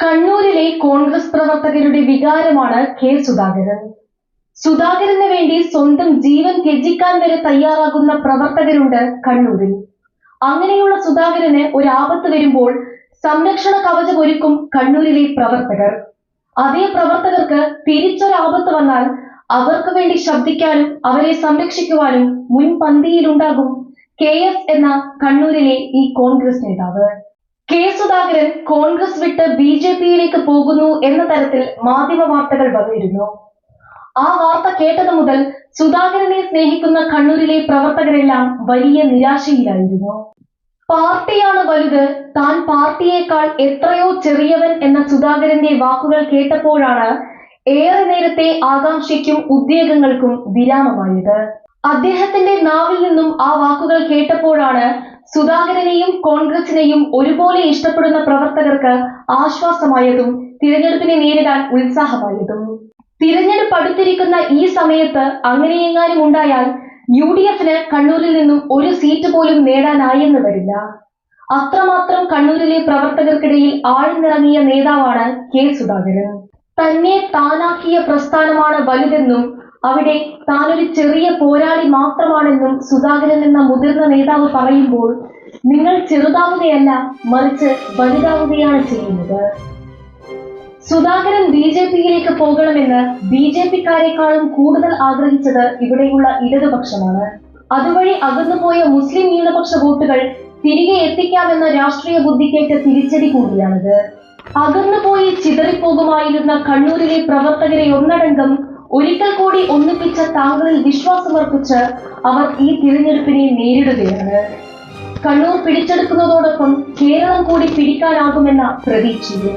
കണ്ണൂരിലെ കോൺഗ്രസ് പ്രവർത്തകരുടെ വികാരമാണ് കെ സുധാകരൻ. സുധാകരന് വേണ്ടി സ്വന്തം ജീവൻ ത്യജിക്കാൻ വരെ തയ്യാറാകുന്ന പ്രവർത്തകരുണ്ട് കണ്ണൂരിൽ. അങ്ങനെയുള്ള സുധാകരന് ഒരു ആപത്ത് വരുമ്പോൾ സംരക്ഷണ കവചം ഒരുക്കും കണ്ണൂരിലെ പ്രവർത്തകർ. അതേ പ്രവർത്തകർക്ക് തിരിച്ചൊരാപത്ത് വന്നാൽ അവർക്ക് വേണ്ടി ശബ്ദിക്കാനും അവരെ സംരക്ഷിക്കുവാനും മുൻപന്തിയിലുണ്ടാകും KS എന്ന കണ്ണൂരിലെ ഈ കോൺഗ്രസ് നേതാവ്. കെ സുധാകരൻ കോൺഗ്രസ് വിട്ട് BJPയിലേക്ക് പോകുന്നു എന്ന തരത്തിൽ മാധ്യമ വാർത്തകൾ വന്നിരുന്നു. ആ വാർത്ത കേട്ടത് മുതൽ സുധാകരനെ സ്നേഹിക്കുന്ന കണ്ണൂരിലെ പ്രവർത്തകരെല്ലാം വലിയ നിരാശയിലായിരുന്നു. പാർട്ടിയാണ് വലുത്, താൻ പാർട്ടിയേക്കാൾ എത്രയോ ചെറിയവൻ എന്ന സുധാകരന്റെ വാക്കുകൾ കേട്ടപ്പോഴാണ് ഏറെ നേരത്തെ ആകാംക്ഷയ്ക്കും ഉദ്വേഗങ്ങൾക്കും വിരാമമായത്. അദ്ദേഹത്തിന്റെ നാവിൽ നിന്നും ആ വാക്കുകൾ കേട്ടപ്പോഴാണ് സുധാകരനെയും കോൺഗ്രസിനെയും ഒരുപോലെ ഇഷ്ടപ്പെടുന്ന പ്രവർത്തകർക്ക് ആശ്വാസമായതും തിരഞ്ഞെടുപ്പിനെ നേരിടാൻ ഉത്സാഹമായതും. തിരഞ്ഞെടുപ്പ് അടുത്തിരിക്കുന്ന ഈ സമയത്ത് അങ്ങനെയെങ്ങാനും ഉണ്ടായാൽ UDFന് കണ്ണൂരിൽ നിന്നും ഒരു സീറ്റ് പോലും നേടാനായെന്ന് വരില്ല. അത്രമാത്രം കണ്ണൂരിലെ പ്രവർത്തകർക്കിടയിൽ ആഴ്ന്നിറങ്ങിയ നേതാവാണ് കെ സുധാകരൻ. തന്നെ താനാക്കിയ പ്രസ്ഥാനമാണ് വലുതെന്നും അവിടെ താനൊരു ചെറിയ പോരാളി മാത്രമാണെന്നും സുധാകരൻ എന്ന മുതിർന്ന നേതാവ് പറയുമ്പോൾ നിങ്ങൾ ചെറുതാവുകയല്ല, മറിച്ച് വലുതാവുകയാണ് ചെയ്യുന്നത്. സുധാകരൻ BJPയിലേക്ക് പോകണമെന്ന് BJPക്കാരെക്കാളും കൂടുതൽ ആഗ്രഹിച്ചത് ഇവിടെയുള്ള ഇടതുപക്ഷമാണ്. അതുവഴി അകന്നുപോയ മുസ്ലിം ന്യൂനപക്ഷ വോട്ടുകൾ തിരികെ എത്തിക്കാമെന്ന രാഷ്ട്രീയ ബുദ്ധിക്കേറ്റ തിരിച്ചടി കൂടിയാണിത്. അകന്നുപോയി ചിതറിപ്പോകുമായിരുന്ന കണ്ണൂരിലെ പ്രവർത്തകരെ ഒന്നടങ്കം ഒരിക്കൽ കൂടി ഒന്നിപ്പിച്ച താങ്കളിൽ വിശ്വാസമർപ്പിച്ച് അവർ ഈ തിരഞ്ഞെടുപ്പിനെ നേരിടുകയാണ്. കണ്ണൂർ പിടിച്ചെടുക്കുന്നതോടൊപ്പം കേരളം കൂടി പിടിക്കാനാകുമെന്ന പ്രതീക്ഷയിൽ.